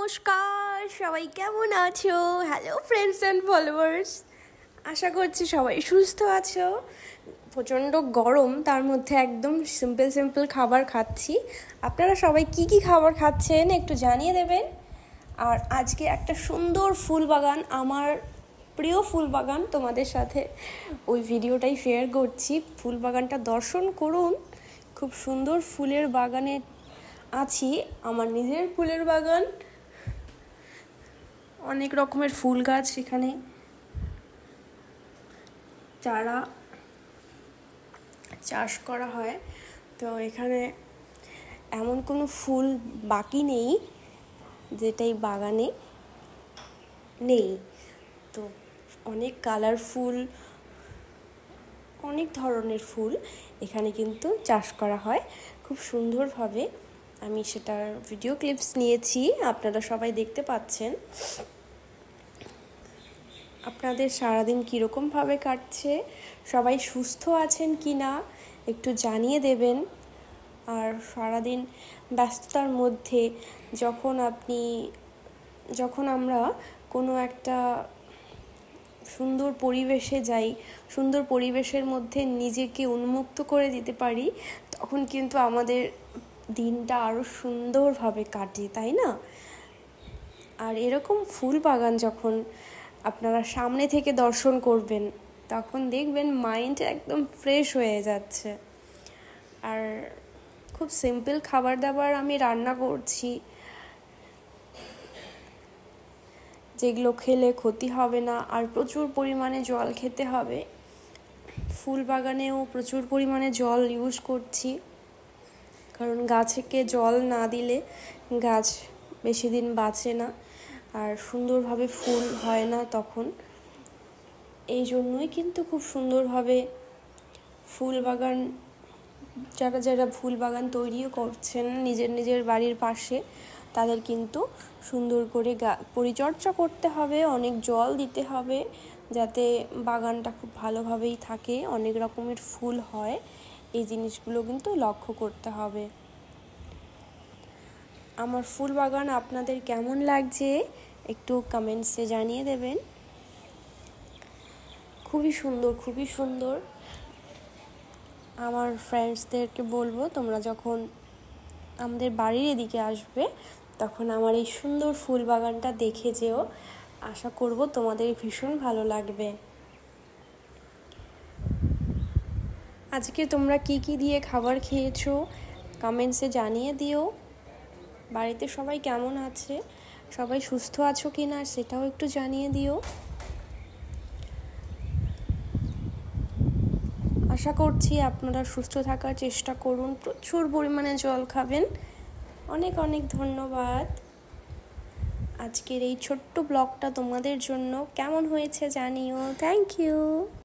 নমস্কার, সবাই কেমন আছো? হ্যালো ফ্রেন্ডস অ্যান্ড ফলোয়ার্স, আশা করছি সবাই সুস্থ আছো। প্রচণ্ড গরম, তার মধ্যে একদম সিম্পল খাবার খাচ্ছি। আপনারা সবাই কি খাবার খাচ্ছেন একটু জানিয়ে দেবেন। আর আজকে একটা সুন্দর ফুল বাগান, আমার প্রিয় ফুল বাগান, তোমাদের সাথে ওই ভিডিওটাই শেয়ার করছি। ফুল বাগানটা দর্শন করুন। খুব সুন্দর ফুলের বাগানে আছি, আমার নিজের ফুলের বাগান, অনেক রকমের ফুল গাছ এখানে চারা চাষ করা হয়। তো এখানে এমন কোনো ফুল বাকি নেই যেটাই বাগানে নেই। তো অনেক কালারফুল, অনেক ধরনের ফুল এখানে কিন্তু চাষ করা হয় খুব সুন্দরভাবে। আমি সেটার ভিডিও ক্লিপস নিয়েছি, আপনারা সবাই দেখতে পাচ্ছেন। আপনাদের সারাদিন কীরকমভাবে কাটছে, সবাই সুস্থ আছেন কি না একটু জানিয়ে দেবেন। আর সারাদিন ব্যস্ততার মধ্যে যখন আমরা কোনো একটা সুন্দর পরিবেশে যাই, সুন্দর পরিবেশের মধ্যে নিজেকে উন্মুক্ত করে দিতে পারি, তখন কিন্তু আমাদের দিনটা আরও সুন্দরভাবে কাটে, তাই না? আর এরকম ফুল বাগান যখন আপনারা সামনে থেকে দর্শন করবেন, তখন দেখবেন মাইন্ড একদম ফ্রেশ হয়ে যাচ্ছে। আর খুব সিম্পল খাবার দাবার আমি রান্না করছি, যেগুলো খেলে ক্ষতি হবে না। আর প্রচুর পরিমাণে জল খেতে হবে। ফুল বাগানেও প্রচুর পরিমাণে জল ইউজ করছি, কারণ গাছকে জল না দিলে গাছ বেশি দিন বাঁচে না আর সুন্দরভাবে ফুল হয় না তখন। এই জন্যই কিন্তু খুব সুন্দরভাবে ফুল বাগান, যারা ফুল বাগান তৈরিও করছেন নিজের বাড়ির পাশে, তাদের কিন্তু সুন্দর করে পরিচর্যা করতে হবে, অনেক জল দিতে হবে, যাতে বাগানটা খুব ভালোভাবেই থাকে, অনেক রকমের ফুল হয়। এই জিনিসগুলো কিন্তু লক্ষ্য করতে হবে। আমার ফুল বাগান আপনাদের কেমন লাগছে একটু কমেন্টসে জানিয়ে দেবেন। খুবই সুন্দর। আমার ফ্রেন্ডসদেরকে বলবো, তোমরা যখন আমাদের বাড়ির এদিকে আসবে, তখন আমার এই সুন্দর ফুল বাগানটা দেখে যেও। আশা করব তোমাদের ভীষণ ভালো লাগবে। আজকে তোমরা কি দিয়ে খাবার খেয়েছো কমেন্টসে জানিয়ে দিও। বাড়িতে সবাই কেমন আছে, সবাই সুস্থ আছো কি না সেটাও একটু জানিয়ে দিও। আশা করছি আপনারা সুস্থ থাকার চেষ্টা করুন, প্রচুর পরিমাণে জল খাবেন। অনেক ধন্যবাদ। আজকের এই ছোট্ট ব্লগটা তোমাদের জন্য কেমন হয়েছে জানিও। Thank you.